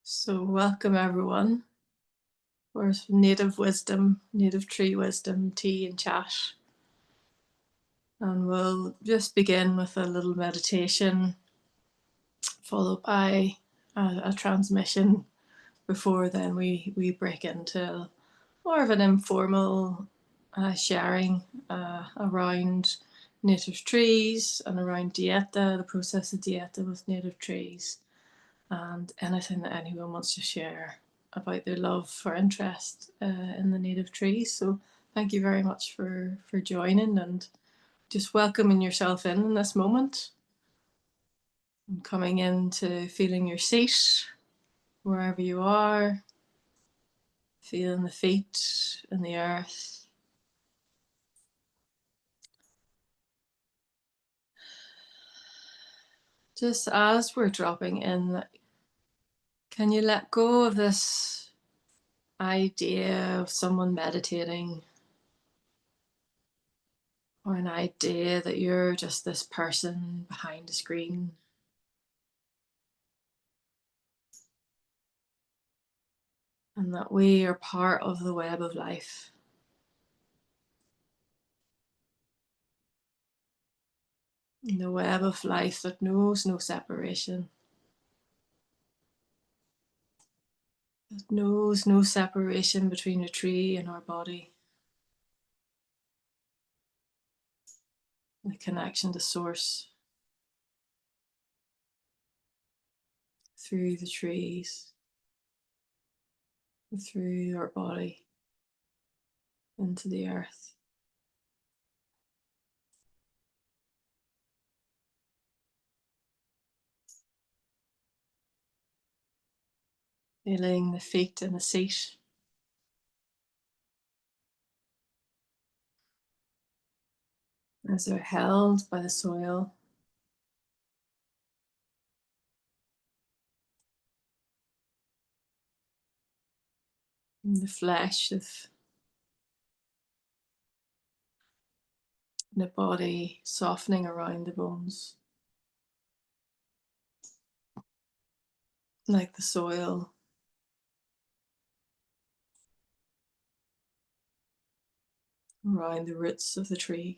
So welcome everyone for some native wisdom, native tree wisdom, tea and chat. And we'll just begin with a little meditation followed by a transmission before then we break into more of an informal sharing around native trees and around dieta, the process of dieta with native trees, and anything that anyone wants to share about their love or interest in the native trees. So thank you very much for joining and just welcoming yourself in this moment and coming into feeling your seat wherever you are, feeling the feet in the earth. Just as we're dropping in, can you let go of this idea of someone meditating, or an idea that you're just this person behind a screen, and that we are part of the web of life, the web of life that knows no separation, that knows no separation between a tree and our body, the connection to source through the trees, through our body, into the earth. Feeling the feet in the seat as they're held by the soil, and the flesh of the body softening around the bones, like the soil around the roots of the tree.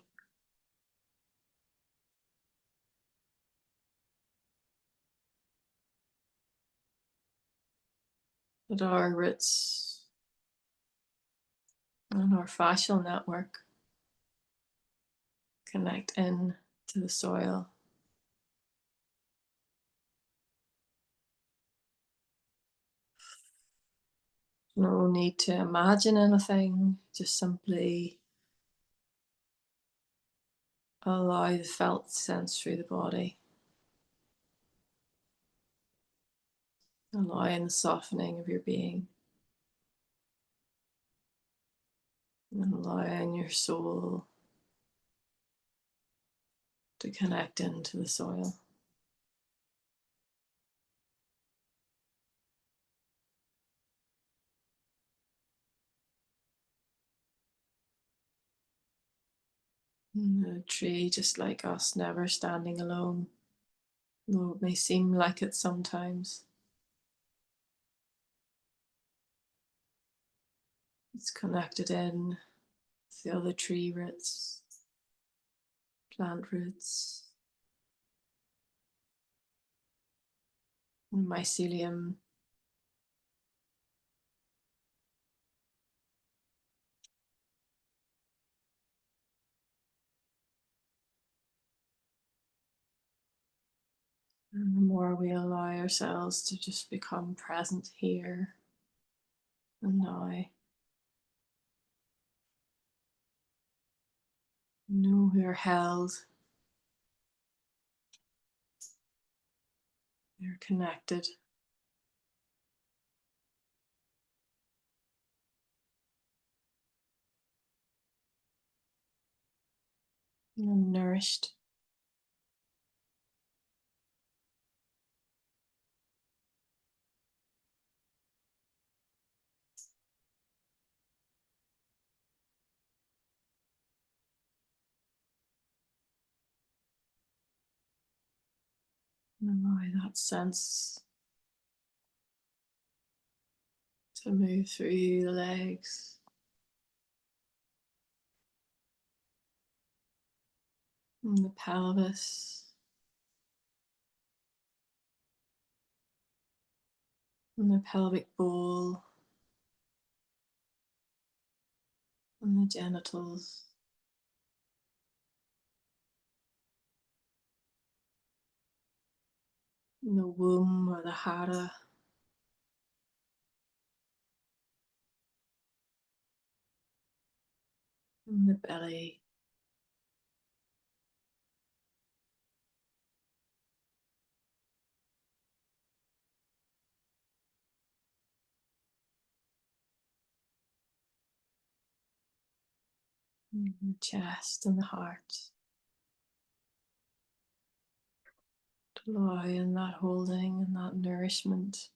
That our roots and our fascial network connect in to the soil. No need to imagine anything, just simply allow the felt sense through the body, allowing the softening of your being, and allowing your soul to connect into the soil. And the tree, just like us, never standing alone, though it may seem like it sometimes. It's connected in with the other tree roots, plant roots, and mycelium, and the more we allow ourselves to just become present here and now, know we are held, we are connected, and nourished. And allow that sense So move through the legs, and the pelvis, and the pelvic bowl, and the genitals, and the womb or the hara, and the belly. And the chest and the heart, allowing that holding and that nourishment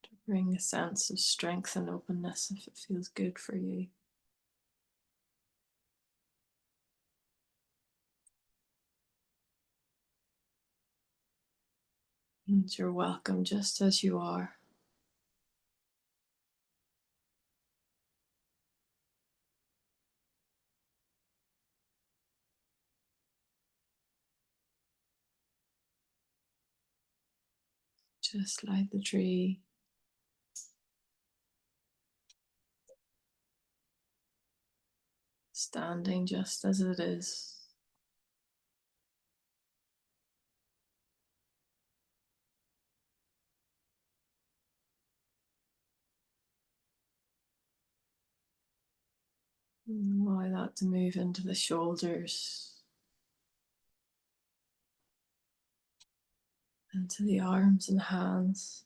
to bring a sense of strength and openness if it feels good for you. And you're welcome just as you are. Just like the tree, standing just as it is. And allow that to move into the shoulders, into the arms and hands.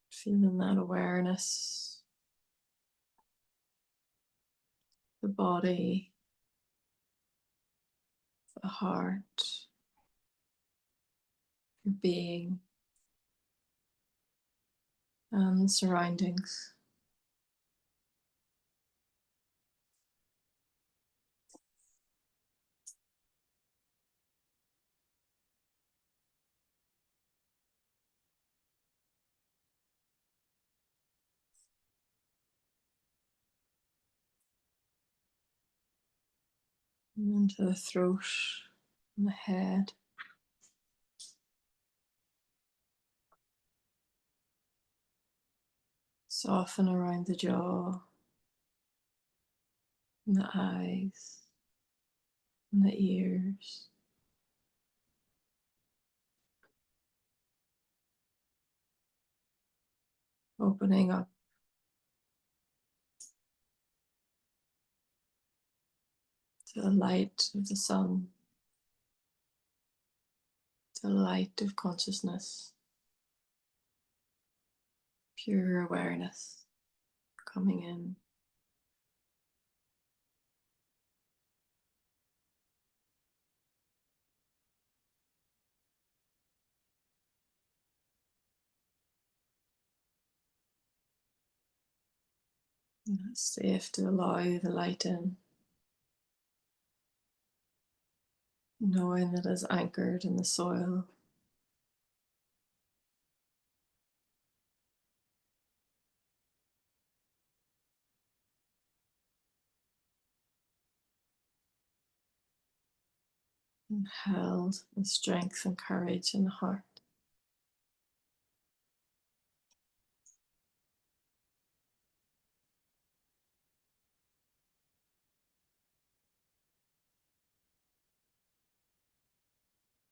Feeling that awareness, the body, the heart, your being, and the surroundings. And into the throat and the head. Soften around the jaw and the eyes and the ears. Opening up to the light of the sun, to the light of consciousness, pure awareness coming in. And it's safe to allow the light in, knowing that it's anchored in the soil. And held with strength and courage in the heart.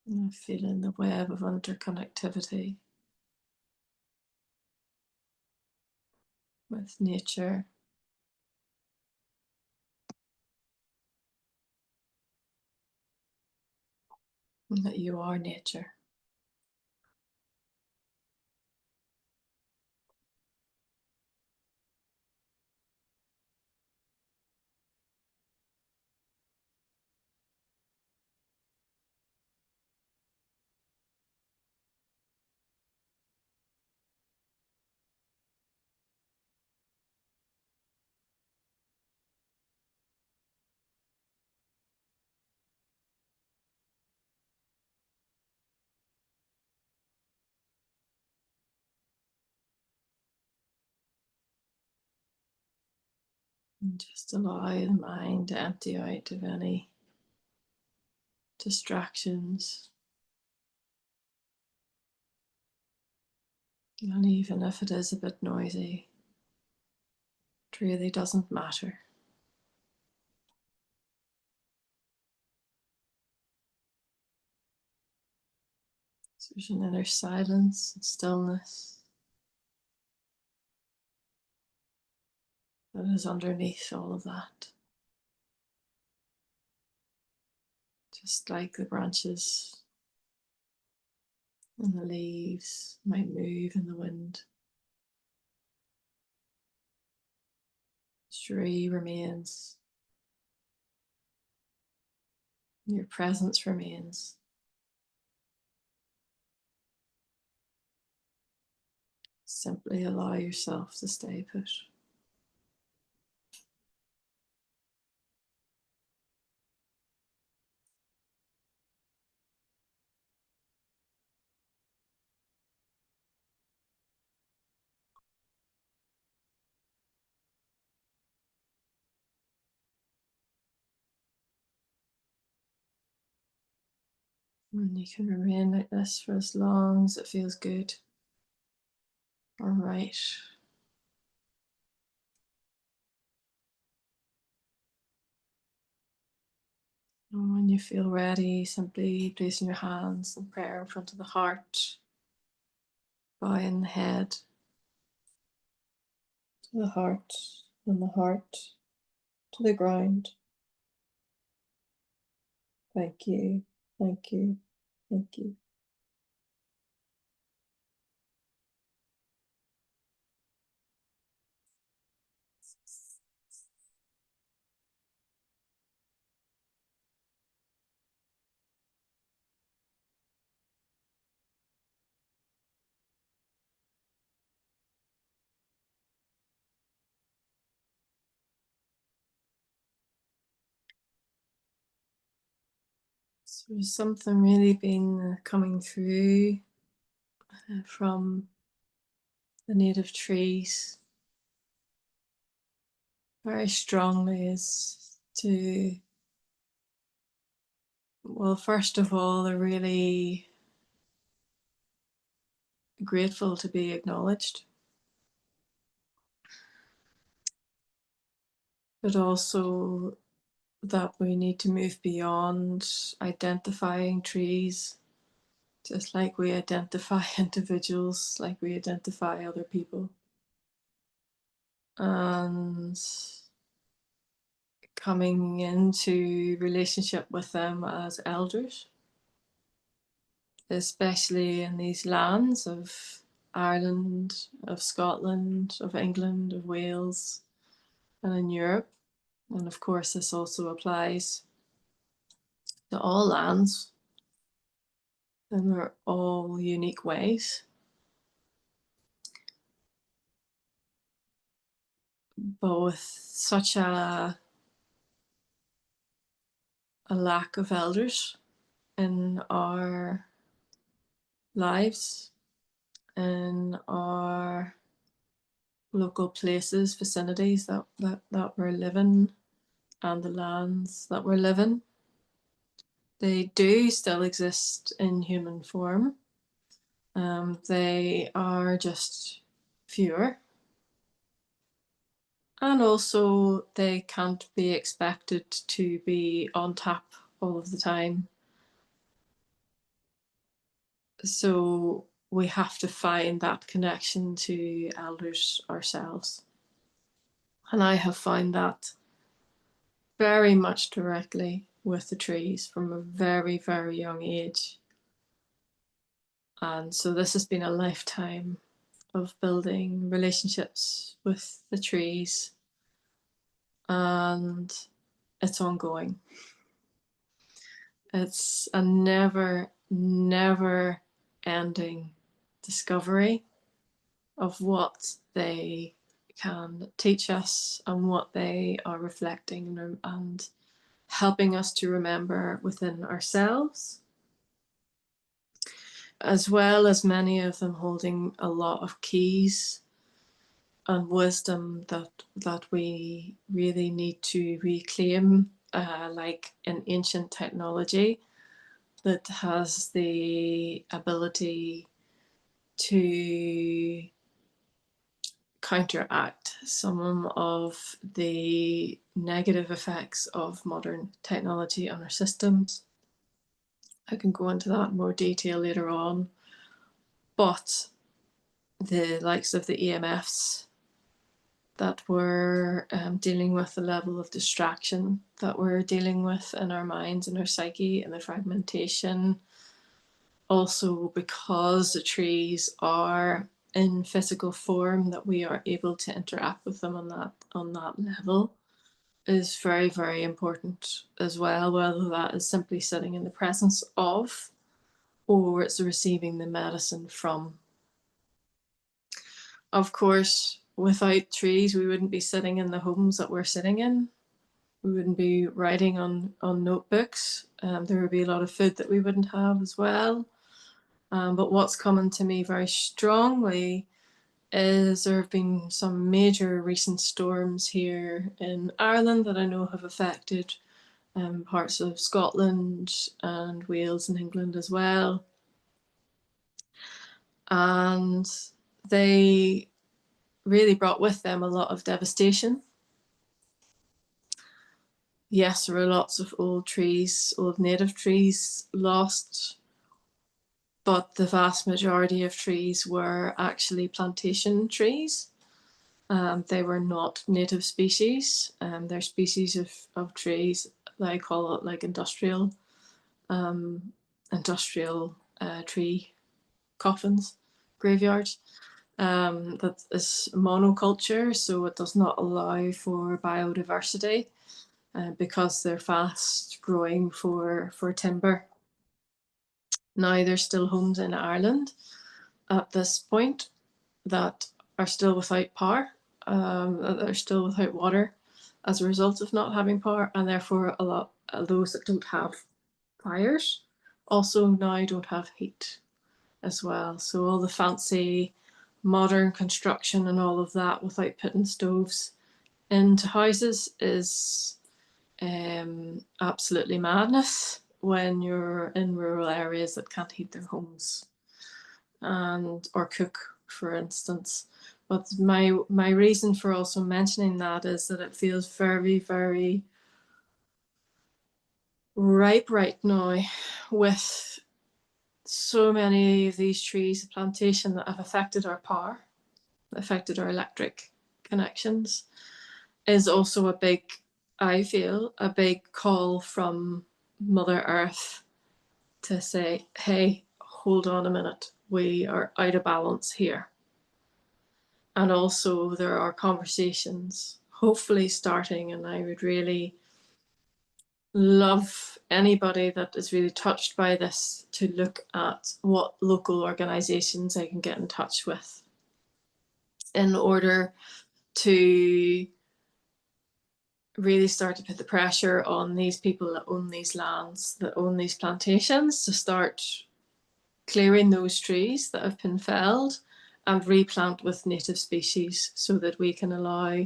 And feeling the web of interconnectivity with nature, and that you are nature. And just allow the mind to empty out of any distractions. And even if it is a bit noisy, it really doesn't matter. So there's an inner silence and stillness that is underneath all of that. Just like the branches and the leaves might move in the wind, the tree remains, your presence remains. Simply allow yourself to stay put. And you can remain like this for as long as it feels good or right. And when you feel ready, simply placing your hands in prayer in front of the heart, bowing the head to the heart, and the heart to the ground. Thank you, thank you, thank you. So there's something really been coming through from the native trees very strongly is to, well, first of all, they're really grateful to be acknowledged, but also that we need to move beyond identifying trees, just like we identify individuals, like we identify other people. And coming into relationship with them as elders, especially in these lands of Ireland, of Scotland, of England, of Wales, and in Europe. And of course, this also applies to all lands in their all unique ways. But with such a lack of elders in our lives, in our local places, vicinities that we're living, and the lands that we're living, they do still exist in human form. They are just fewer. And also, they can't be expected to be on tap all of the time. So we have to find that connection to elders ourselves. And I have found that very much directly with the trees from a very, very young age. And so this has been a lifetime of building relationships with the trees, and it's ongoing. It's a never, never ending discovery of what they can teach us and what they are reflecting and helping us to remember within ourselves, as well as many of them holding a lot of keys and wisdom that we really need to reclaim, like an ancient technology that has the ability to counteract some of the negative effects of modern technology on our systems. I can go into that in more detail later on, but the likes of the EMFs that we're dealing with, the level of distraction that we're dealing with in our minds and our psyche, and the fragmentation. Also, because the trees are in physical form, that we are able to interact with them on that level is very, very important as well, whether that is simply sitting in the presence of, or it's receiving the medicine from. Of course, without trees, we wouldn't be sitting in the homes that we're sitting in. We wouldn't be writing on notebooks. There would be a lot of food that we wouldn't have as well. But what's coming to me very strongly is there have been some major recent storms here in Ireland that I know have affected parts of Scotland and Wales and England as well. And they really brought with them a lot of devastation. Yes, there were lots of old trees, old native trees lost, but the vast majority of trees were actually plantation trees. They were not native species. They're species of trees, I call it like industrial tree coffins, graveyards. That is monoculture, so it does not allow for biodiversity because they're fast growing for timber. Now, there's still homes in Ireland at this point that are still without power, that are still without water as a result of not having power, and therefore a lot of those that don't have fires also now don't have heat as well. So all the fancy modern construction and all of that without putting stoves into houses is absolutely madness when you're in rural areas that can't heat their homes or cook, for instance. But my reason for also mentioning that is that it feels very, very ripe right now with so many of these trees, the plantation, that have affected our power, affected our electric connections, is also a big, I feel, a big call from Mother Earth to say, hey, hold on a minute, we are out of balance here. And also there are conversations hopefully starting, and I would really love anybody that is really touched by this to look at what local organizations they can get in touch with in order to really start to put the pressure on these people that own these lands, that own these plantations, to start clearing those trees that have been felled and replant with native species so that we can allow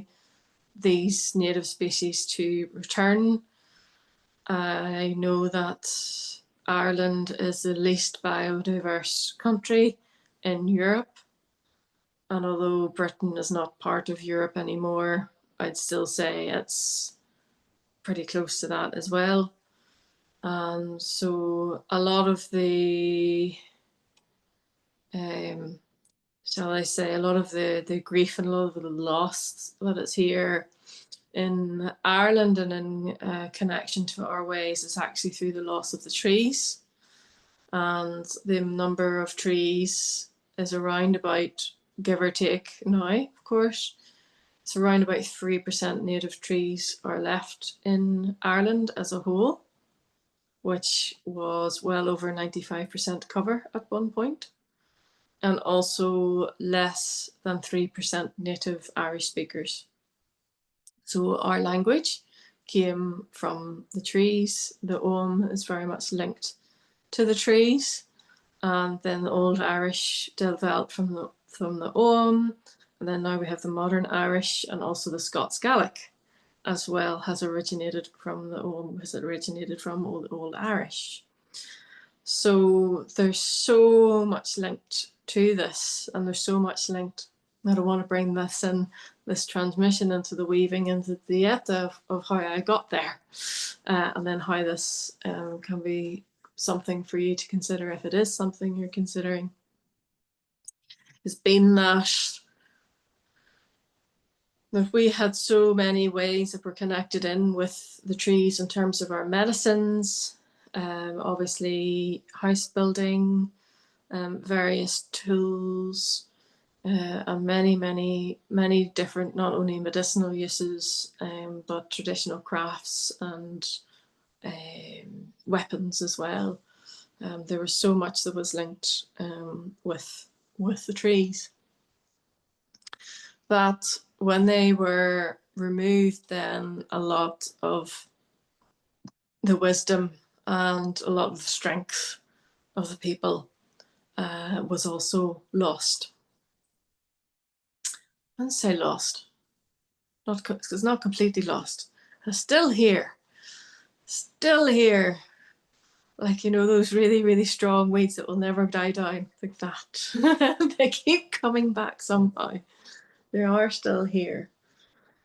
these native species to return. I know that Ireland is the least biodiverse country in Europe, and although Britain is not part of Europe anymore, I'd still say it's pretty close to that as well. So a lot of the, shall I say, a lot of the grief and a lot of the loss that is here in Ireland and in connection to our ways is actually through the loss of the trees. And the number of trees is around about, give or take now, of course, it's around about 3% native trees are left in Ireland as a whole, which was well over 95% cover at one point, and also less than 3% native Irish speakers. So our language came from the trees. The Ogham is very much linked to the trees, and then the Old Irish developed from the Ogham, And then now we have the modern Irish, and also the Scots Gaelic as well has originated from Old Irish. So there's so much linked to this, and there's so much linked. I don't want to bring this transmission into the weaving into the dieta of how I got there, and then how this can be something for you to consider if it is something you're considering. Has been that we had so many ways that we're connected in with the trees in terms of our medicines, obviously house building, various tools, and many different, not only medicinal uses, but traditional crafts and weapons as well. There was so much that was linked with the trees, that when they were removed, then a lot of the wisdom and a lot of the strength of the people was also lost. I wouldn't say lost. It's not completely lost. It's still here. Still here. Like, you know, those really, really strong weeds that will never die down, like that. They keep coming back somehow. They are still here.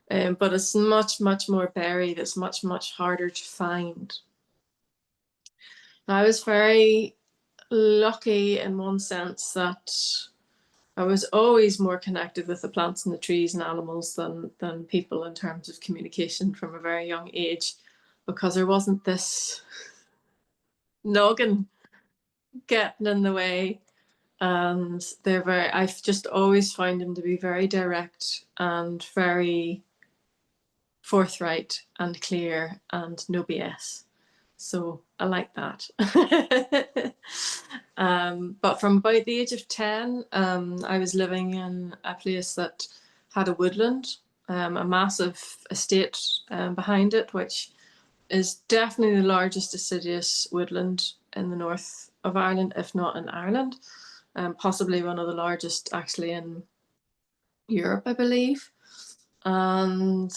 But it's much, much more buried. It's much, much harder to find. I was very lucky in one sense that I was always more connected with the plants and the trees and animals than people in terms of communication from a very young age, because there wasn't this noggin getting in the way. And I've just always found them to be very direct and very forthright and clear and no BS. So I like that. But from about the age of 10, I was living in a place that had a woodland, a massive estate behind it, which is definitely the largest deciduous woodland in the north of Ireland, if not in Ireland, possibly one of the largest actually in Europe, I believe. And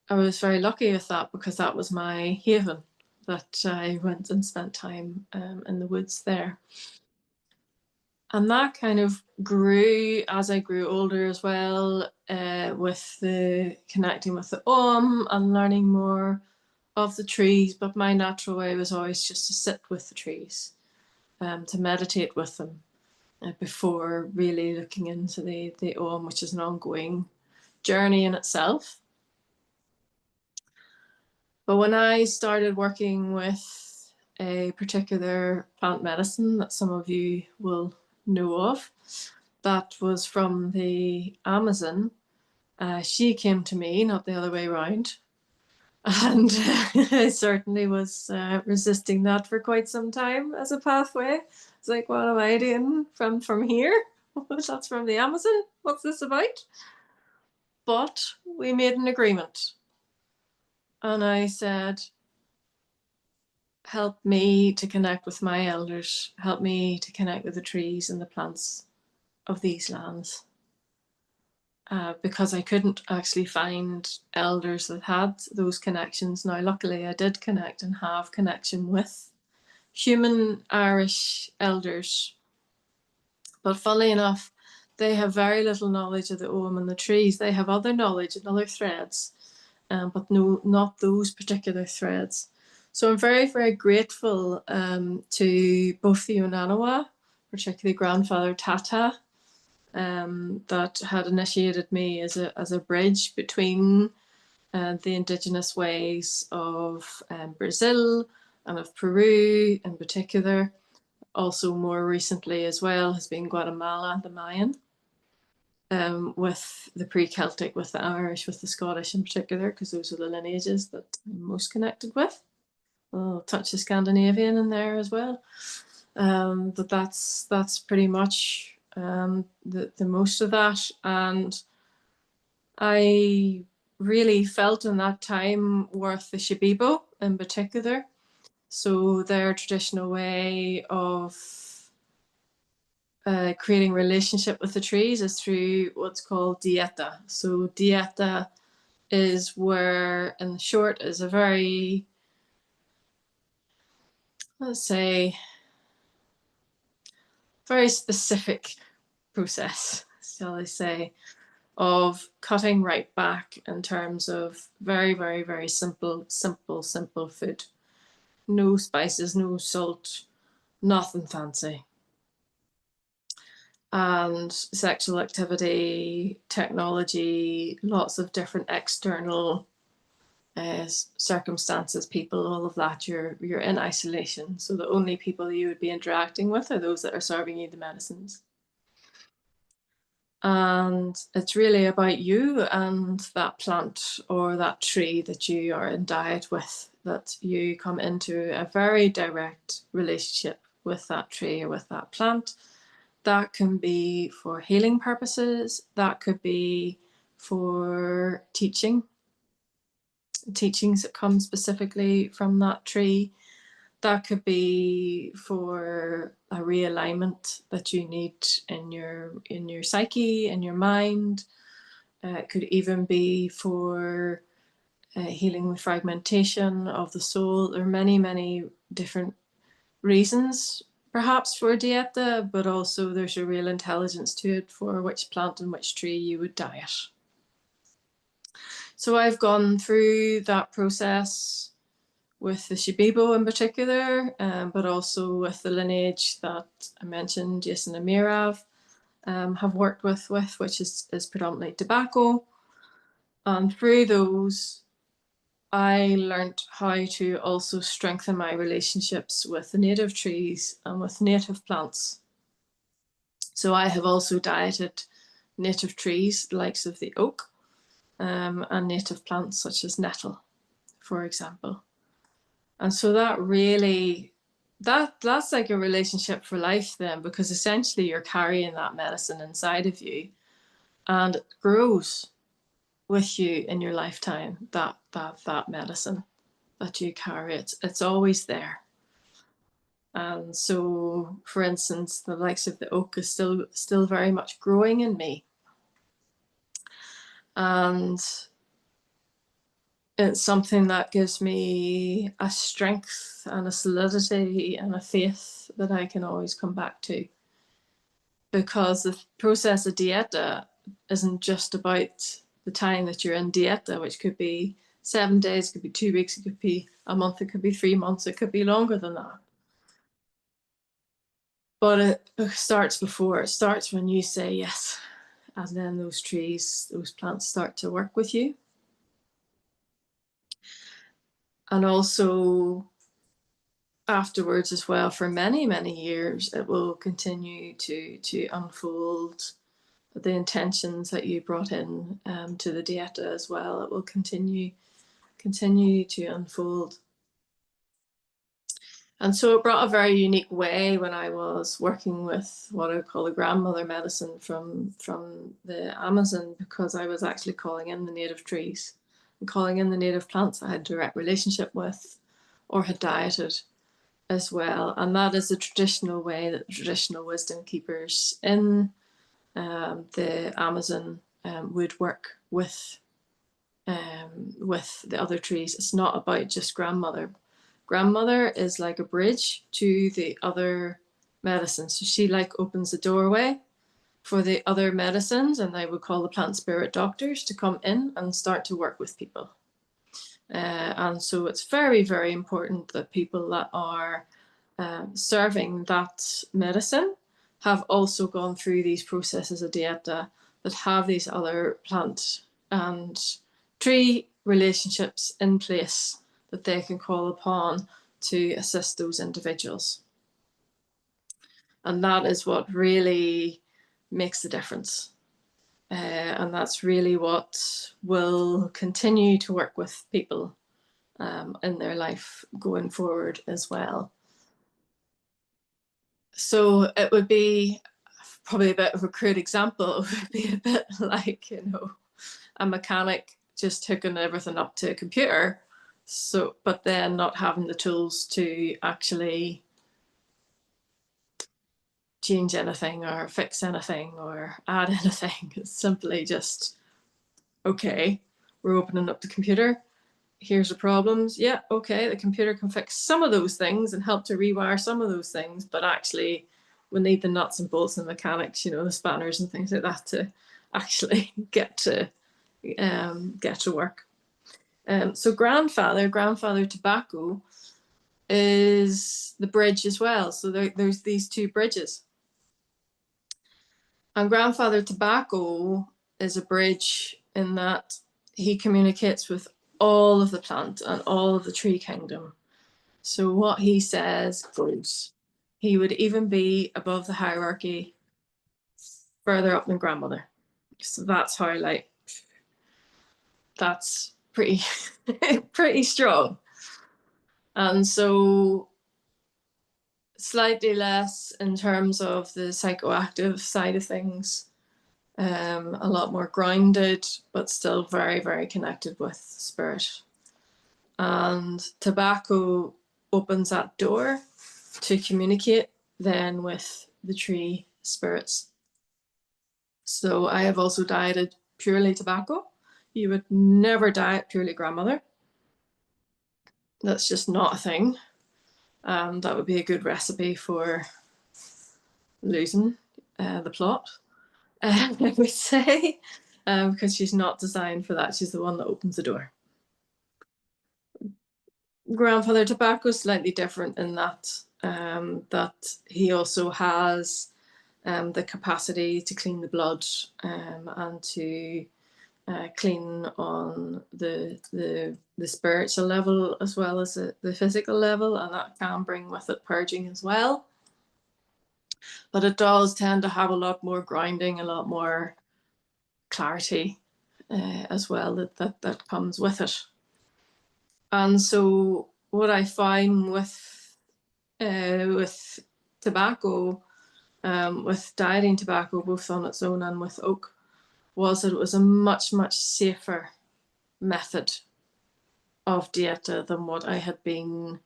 I was very lucky with that, because that was my haven, that I went and spent time in the woods there. And that kind of grew as I grew older as well, with the connecting with the and learning more of the trees. But my natural way was always just to sit with the trees, to meditate with them, before really looking into the which is an ongoing journey in itself. But when I started working with a particular plant medicine that some of you will know of, that was from the Amazon, she came to me, not the other way around. And I certainly was resisting that for quite some time as a pathway. It's like, what am I doing from here? That's from the Amazon. What's this about? But we made an agreement. And I said, help me to connect with my elders. Help me to connect with the trees and the plants of these lands. Because I couldn't actually find elders that had those connections. Now, luckily, I did connect and have connection with human Irish elders. But funnily enough, they have very little knowledge of the Ogham and the trees. They have other knowledge and other threads, but no, not those particular threads. So I'm very, very grateful to both the Onanawa, particularly grandfather Tata, that had initiated me as a bridge between the indigenous ways of Brazil and of Peru in particular. Also more recently as well has been Guatemala, the Mayan, with the pre-Celtic, with the Irish, with the Scottish in particular, because those are the lineages that I'm most connected with. I'll touch the Scandinavian in there as well. But that's pretty much the most of that. And I really felt in that time worth the Shipibo in particular. So their traditional way of creating relationship with the trees is through what's called dieta. So dieta is where, in short, is a very, let's say, very specific process, shall I say, of cutting right back in terms of very, very, very simple food. No spices, no salt, nothing fancy. And sexual activity, technology, lots of different external circumstances, people, all of that, you're in isolation. So the only people you would be interacting with are those that are serving you the medicines. And it's really about you and that plant or that tree that you are in diet with, that you come into a very direct relationship with that tree or with that plant. That can be for healing purposes, that could be for teachings that come specifically from that tree. That could be for a realignment that you need in your psyche, in your mind. It could even be for healing with fragmentation of the soul. There are many, many different reasons, perhaps, for dieta, but also there's a real intelligence to it for which plant and which tree you would diet. So I've gone through that process with the Shipibo in particular, but also with the lineage that I mentioned, Jason and Merav have worked with, which is predominantly tobacco. And through those, I learned how to also strengthen my relationships with the native trees and with native plants. So I have also dieted native trees, the likes of the oak, and native plants such as nettle, for example. And so that really, that's like a relationship for life then, because essentially you're carrying that medicine inside of you and it grows with you in your lifetime, that medicine that you carry. It's always there. And so, for instance, the likes of the oak is still very much growing in me. And it's something that gives me a strength and a solidity and a faith that I can always come back to. Because the process of dieta isn't just about the time that you're in dieta, which could be 7 days, it could be 2 weeks, it could be a month, it could be 3 months, it could be longer than that. But it starts before. It starts when you say yes. And then those trees, those plants start to work with you. And also afterwards as well, for many, many years, it will continue to unfold the intentions that you brought in to the dieta as well. It will continue to unfold. And so it brought a very unique way when I was working with what I call a grandmother medicine from the Amazon, because I was actually calling in the native trees and calling in the native plants I had direct relationship with or had dieted as well. And that is a traditional way that the traditional wisdom keepers in the Amazon would work with the other trees. It's not about just grandmother. Grandmother is like a bridge to the other medicines. So she like opens the doorway for the other medicines, and I would call the plant spirit doctors to come in and start to work with people. And so it's very, very important that people that are serving that medicine have also gone through these processes of dieta, that have these other plant and tree relationships in place that they can call upon to assist those individuals. And that is what really makes the difference. And that's really what will continue to work with people in their life going forward as well. So it would be probably a bit of a crude example. It would be a bit like, a mechanic just hooking everything up to a computer, so but then not having the tools to actually change anything or fix anything or add anything. It's simply just, okay, we're opening up the computer. Here's the problems. Yeah, okay, the computer can fix some of those things and help to rewire some of those things, but actually we need the nuts and bolts and mechanics, you know, the spanners and things like that to actually get to work. So grandfather tobacco is the bridge as well. So there's these two bridges. And grandfather tobacco is a bridge in that he communicates with all of the plant and all of the tree kingdom. So what he says goes. He would even be above the hierarchy further up than grandmother. So that's how, like, that's pretty pretty strong. And so slightly less in terms of the psychoactive side of things, a lot more grounded, but still very, very connected with spirit. And tobacco opens that door to communicate then with the tree spirits. So I have also dieted purely tobacco. You would never diet purely grandmother. That's just not a thing. That would be a good recipe for losing the plot, I would say, because she's not designed for that. She's the one that opens the door. Grandfather tobacco is slightly different in that that he also has the capacity to clean the blood and to clean on the spiritual level as well as the physical level, and that can bring with it purging as well. But it does tend to have a lot more grounding, a lot more clarity as well that comes with it. And so what I find with tobacco, with dieting tobacco, both on its own and with oak, was that it was a much, much safer method of dieta than what I had been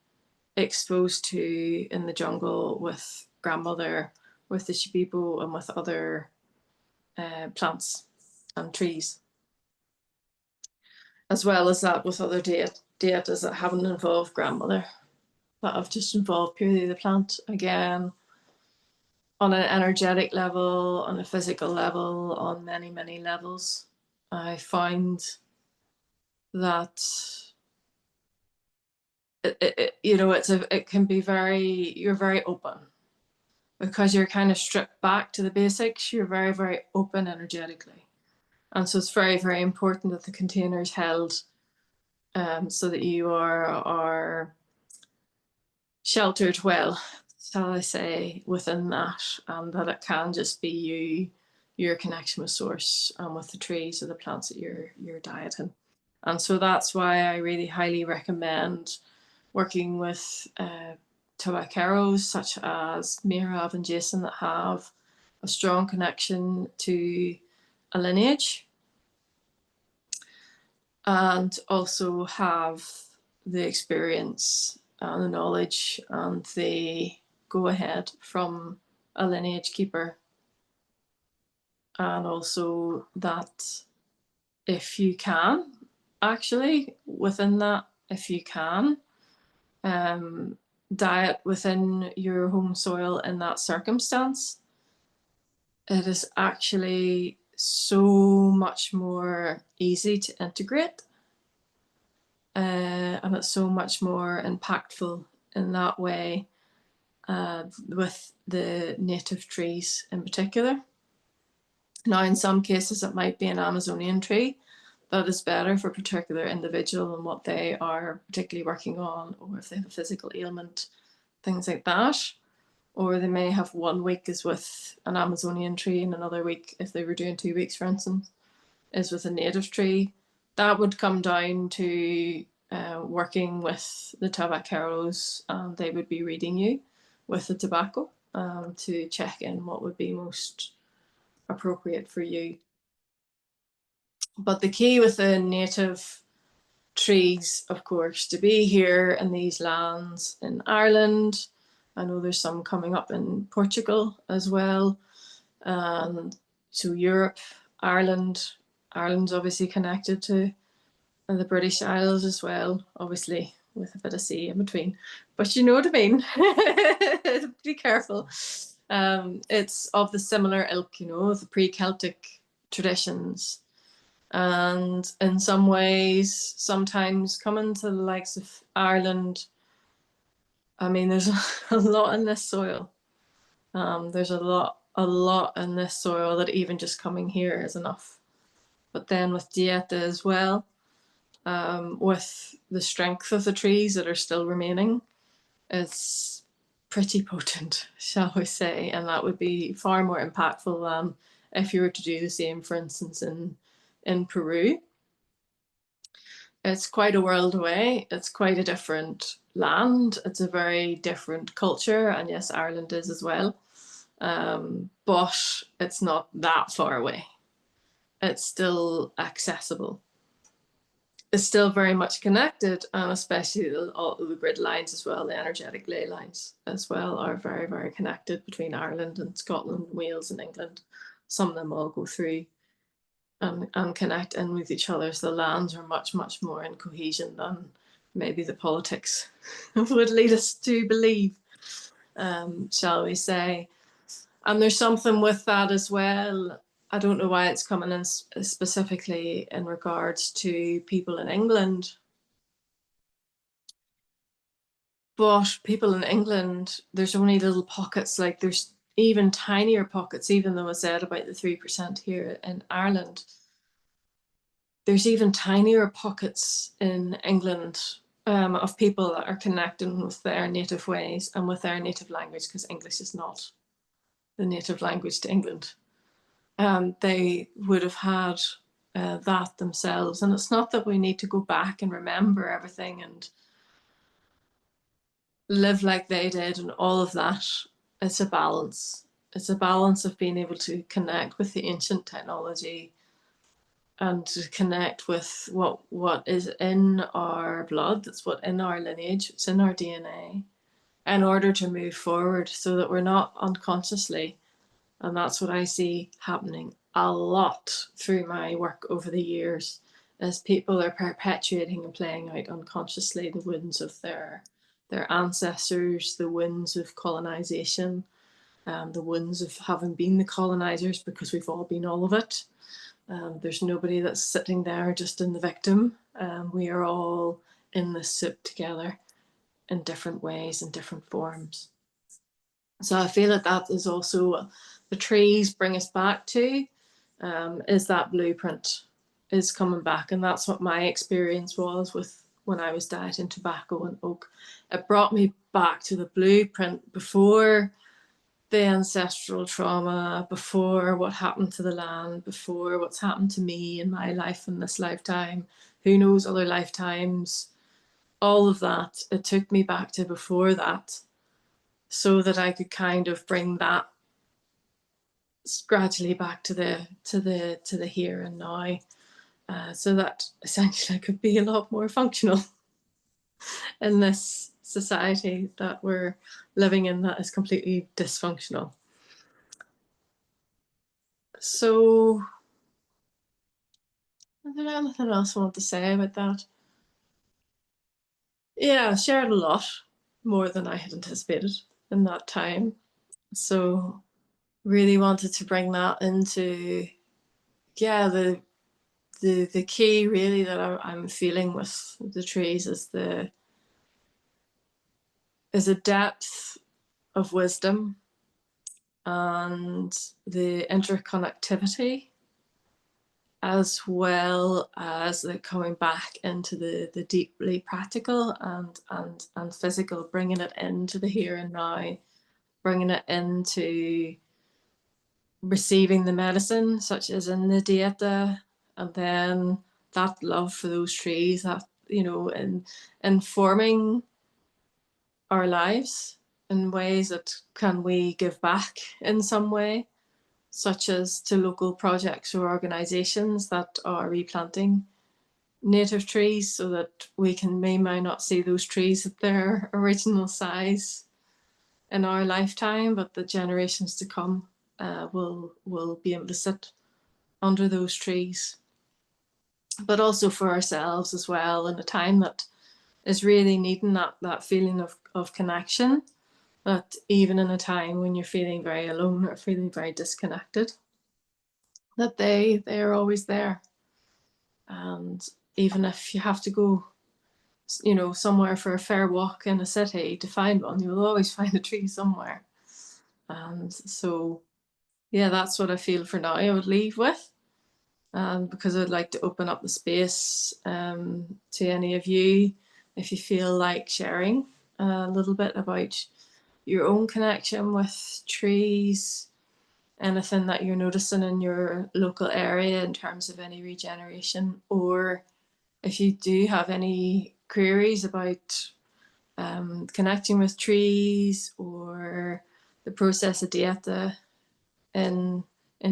exposed to in the jungle with grandmother, with the shipibo, and with other plants and trees, as well as that with other dietas that haven't involved grandmother, that have just involved purely the plant. Again, on an energetic level, on a physical level, on many, many levels, I find that it can be you're very open because you're kind of stripped back to the basics. You're very, very open energetically. And so it's very, very important that the container is held so that you are sheltered well, shall I say, within that, and that it can just be your connection with source and with the trees or the plants that you're dieting. And so that's why I really highly recommend working with Tobaqueros such as Merav and Jason that have a strong connection to a lineage and also have the experience and the knowledge and the go ahead from a lineage keeper. And also that if you can, actually, within that, if you can, diet within your home soil in that circumstance, it is actually so much more easy to integrate, and it's so much more impactful in that way with the native trees in particular. Now, in some cases, it might be an Amazonian tree that is better for a particular individual and what they are particularly working on, or if they have a physical ailment, things like that. Or they may have 1 week is with an Amazonian tree and another week, if they were doing 2 weeks, for instance, is with a native tree. That would come down to working with the Tobaqueros, and they would be reading you with the tobacco to check in what would be most appropriate for you. But the key with the native trees, of course, to be here in these lands in Ireland, I know there's some coming up in Portugal as well. And so Europe, Ireland. Ireland's obviously connected to the British Isles as well, obviously with a bit of sea in between. But you know what I mean. Be careful. It's of the similar ilk, you know, the pre-Celtic traditions. And in some ways, sometimes coming to the likes of Ireland, I mean, there's a lot in this soil. There's a lot in this soil that even just coming here is enough. But then with Dieta as well, with the strength of the trees that are still remaining, it's pretty potent, shall we say, and that would be far more impactful than if you were to do the same, for instance, in Peru. It's quite a world away. It's quite a different land. It's a very different culture, and yes, Ireland is as well. But it's not that far away. It's still accessible. It's still very much connected, and especially all the grid lines as well, the energetic ley lines as well are very, very connected between Ireland and Scotland, Wales and England. Some of them all go through and connect in with each other. So the lands are much, much more in cohesion than maybe the politics would lead us to believe, shall we say. And there's something with that as well. I don't know why it's coming in specifically in regards to people in England. But people in England, there's only little pockets, like there's even tinier pockets, even though I said about the 3% here in Ireland. There's even tinier pockets in England of people that are connecting with their native ways and with their native language, because English is not the native language to England. They would have had that themselves. And it's not that we need to go back and remember everything and live like they did and all of that. It's a balance. It's a balance of being able to connect with the ancient technology and to connect with what is in our blood, that's what in our lineage, it's in our DNA, in order to move forward so that we're not unconsciously, and that's what I see happening a lot through my work over the years, as people are perpetuating and playing out unconsciously the wounds of their ancestors, the wounds of colonization, the wounds of having been the colonizers, because we've all been all of it. There's nobody that's sitting there just in the victim. We are all in this soup together in different ways and different forms. So I feel that is also the trees bring us back to, is that blueprint is coming back. And that's what my experience was with when I was dieting tobacco and oak. It brought me back to the blueprint before the ancestral trauma, before what happened to the land, before what's happened to me in my life in this lifetime, who knows other lifetimes, all of that. It took me back to before that so that I could kind of bring that gradually back to the here and now, so that essentially I could be a lot more functional in this society that we're living in that is completely dysfunctional. So, is there anything else I want to say about that? Yeah, I shared a lot more than I had anticipated in that time. So, really wanted to bring that into, yeah, the key really that I'm feeling with the trees is a depth of wisdom and the interconnectivity, as well as the coming back into the deeply practical and physical, bringing it into the here and now, bringing it into receiving the medicine, such as in the dieta, and then that love for those trees, that, you know, in informing our lives in ways that can we give back in some way, such as to local projects or organizations that are replanting native trees so that we can may not see those trees at their original size, in our lifetime, but the generations to come will be able to sit under those trees. But also for ourselves as well, in a time that is really needing that feeling of connection, that even in a time when you're feeling very alone or feeling very disconnected, that they are always there. And even if you have to go, you know, somewhere for a fair walk in a city to find one, you'll always find a tree somewhere. And so, yeah, that's what I feel for now I would leave with. Because I'd like to open up the space to any of you, if you feel like sharing a little bit about your own connection with trees, anything that you're noticing in your local area in terms of any regeneration, or if you do have any queries about connecting with trees or the process of dieta in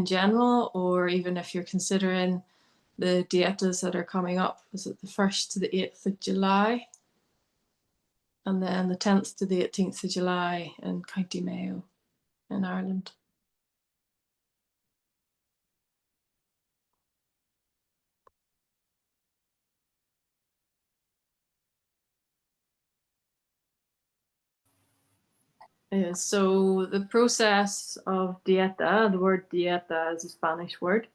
general, or even if you're considering the dietas that are coming up. Was it the 1st to the 8th of July? And then the 10th to the 18th of July in County Mayo in Ireland. So the process of dieta, the word dieta is a Spanish word,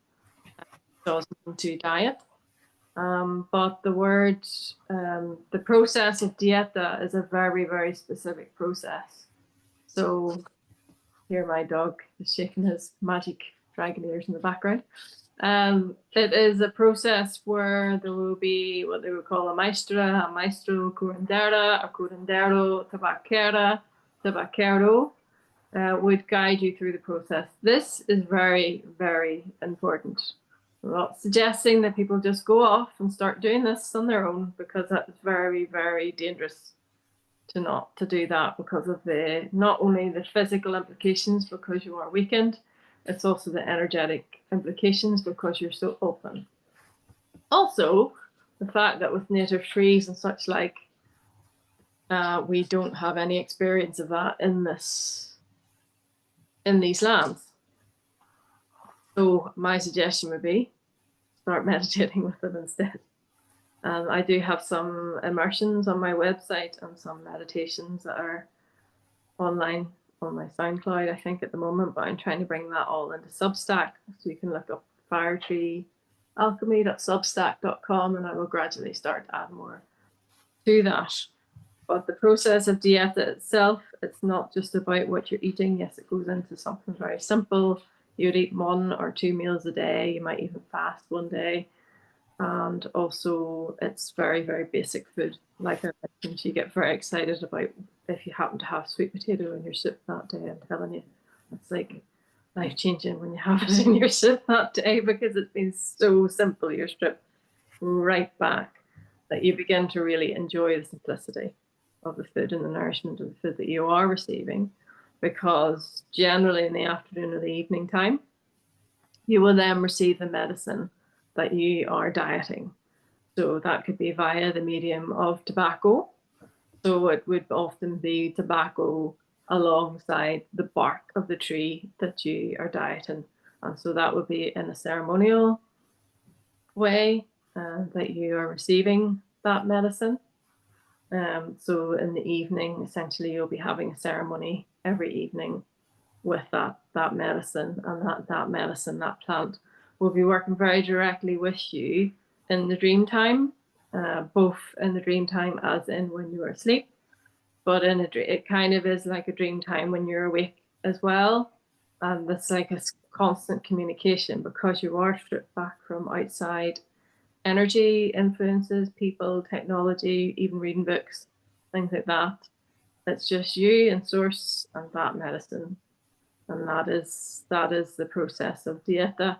does mean to diet. But the word, the process of dieta is a very, very specific process. So here my dog is shaking his magic dragon ears in the background. It is a process where there will be what they would call a maestra, a maestro, curandera, a curandero, tabaquera, tabaquero, would guide you through the process. This is very, very important. I'm not suggesting that people just go off and start doing this on their own, because that is very, very dangerous to do that, because of the not only the physical implications because you are weakened, it's also the energetic implications because you're so open. Also, the fact that with native trees and such like, we don't have any experience of that in these lands. So my suggestion would be start meditating with them instead. I do have some immersions on my website and some meditations that are online on my SoundCloud, I think, at the moment, but I'm trying to bring that all into Substack. So you can look up firetreealchemy.substack.com, and I will gradually start to add more to that. But the process of dieta itself, it's not just about what you're eating. Yes, it goes into something very simple. You'd eat 1 or 2 meals a day. You might even fast one day. And also it's very, very basic food. Like I mentioned, you get very excited about if you happen to have sweet potato in your soup that day. I'm telling you, it's like life-changing when you have it in your soup that day, because it's been so simple. You're stripped right back, that you begin to really enjoy the simplicity of the food and the nourishment of the food that you are receiving, because generally in the afternoon or the evening time, you will then receive the medicine that you are dieting. So that could be via the medium of tobacco. So it would often be tobacco alongside the bark of the tree that you are dieting. And so that would be in a ceremonial way that you are receiving that medicine. So in the evening, essentially, you'll be having a ceremony every evening with that medicine, and that medicine, that plant, will be working very directly with you in the dream time, both in the dream time as in when you are asleep, but it kind of is like a dream time when you're awake as well. And it's like a constant communication, because you are stripped back from outside energy influences, people, technology, even reading books, things like that. It's just you and source and that medicine. And that is the process of dieta.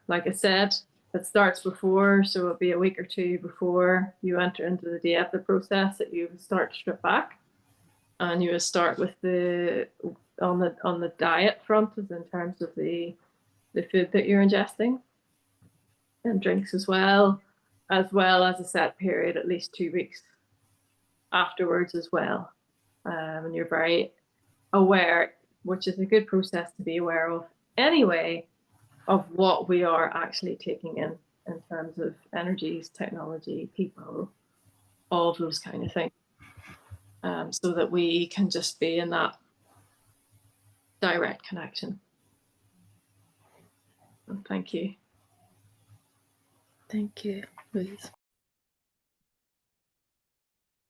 Like I said, it starts before, so it'll be a week or 2 before you enter into the dieta process that you start to strip back, and you will start with on the diet front, in terms of the food that you're ingesting, and drinks as well as a set period, at least 2 weeks afterwards as well. And you're very aware, which is a good process to be aware of anyway, of what we are actually taking in terms of energies, technology, people, all of those kind of things, so that we can just be in that direct connection. And thank you. Thank you, Louise.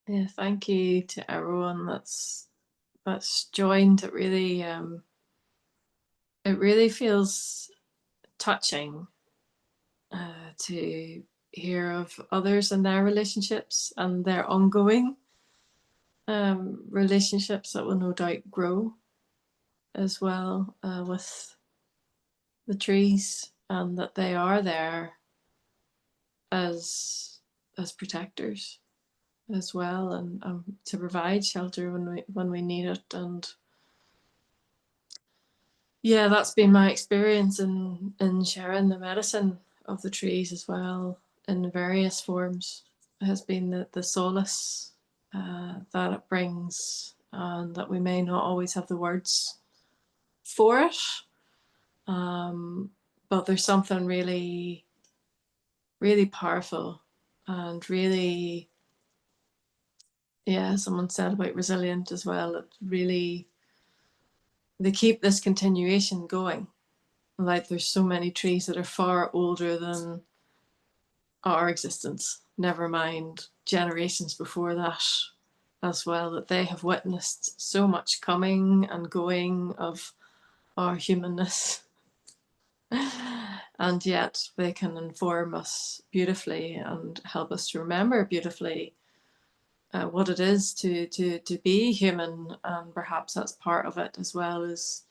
Yeah, thank you to everyone that's joined. It really feels touching to hear of others and their relationships and their ongoing relationships that will no doubt grow as well with the trees, and that they are there as protectors as well, and to provide shelter when we need it. And yeah, that's been my experience in sharing the medicine of the trees as well in various forms. It has been the solace that it brings, and that we may not always have the words for it, but there's something really, really powerful and really, yeah, someone said about resilient as well. It really, they keep this continuation going. Like there's so many trees that are far older than our existence, never mind generations before that as well, that they have witnessed so much coming and going of our humanness. And yet they can inform us beautifully and help us to remember beautifully what it is to be human. And perhaps that's part of it as well, is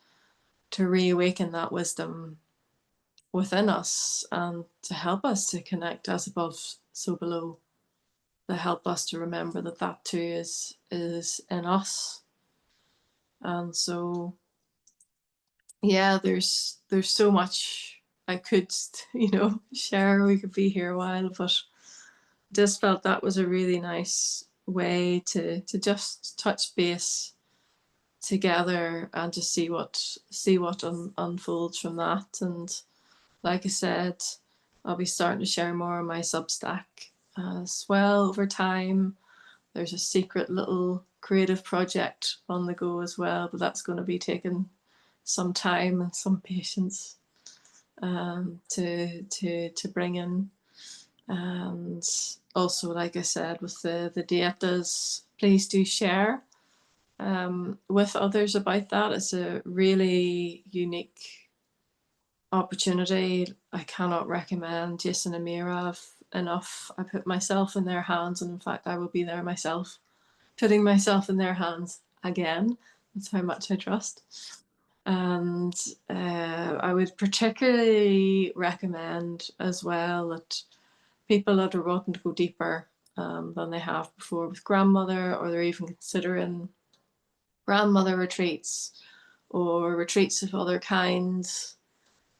to reawaken that wisdom within us and to help us to connect as above, so below. To help us to remember that that too is in us. And so yeah, there's so much I could share. We could be here a while, but just felt that was a really nice way to just touch base together and to see what unfolds from that. And like I said, I'll be starting to share more on my Substack as well over time. There's a secret little creative project on the go as well, but that's going to be taking some time and some patience to bring in. And also, like I said, with the dietas, please do share with others about that. It's a really unique opportunity. I cannot recommend Jason and Merav enough. I put myself in their hands, and in fact, I will be there myself, putting myself in their hands again. That's how much I trust. And I would particularly recommend as well that people that are wanting to go deeper than they have before with grandmother, or they're even considering grandmother retreats or retreats of other kinds,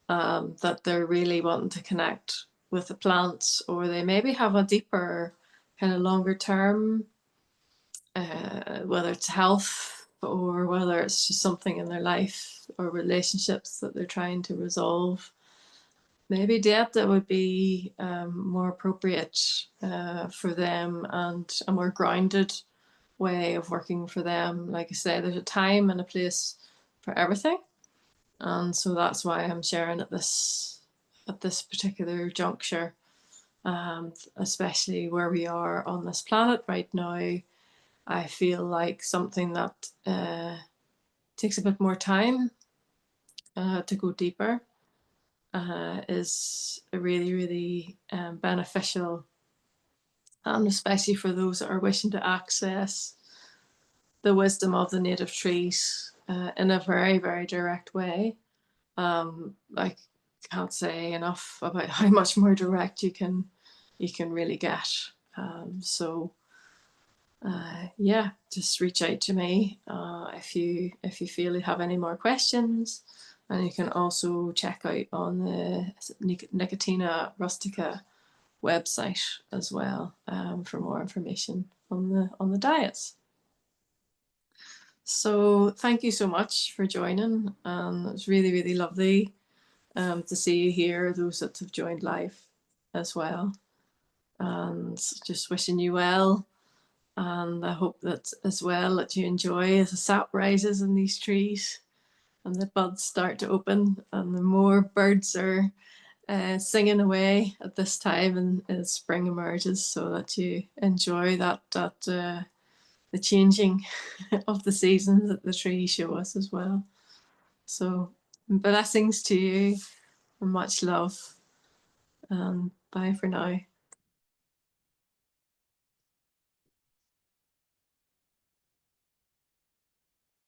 that they're really wanting to connect with the plants, or they maybe have a deeper kind of longer term, whether it's health or whether it's just something in their life or relationships that they're trying to resolve. Maybe dieta would be more appropriate for them, and a more grounded way of working for them. Like I say, there's a time and a place for everything, and so that's why I'm sharing at this particular juncture, especially where we are on this planet right now. I feel like something that takes a bit more time to go deeper is really, really beneficial, and especially for those that are wishing to access the wisdom of the native trees in a very, very direct way. I can't say enough about how much more direct you can really get. So yeah, just reach out to me if you feel you have any more questions, and you can also check out on the Nicotina rustica website as well for more information on the diets. So thank you so much for joining. It was really, really lovely to see you here, those that have joined live as well. And just wishing you well. And I hope that as well that you enjoy as the sap rises in these trees and the buds start to open and the more birds are singing away at this time and as spring emerges, so that you enjoy the changing of the seasons that the trees show us as well. So blessings to you and much love, and bye for now.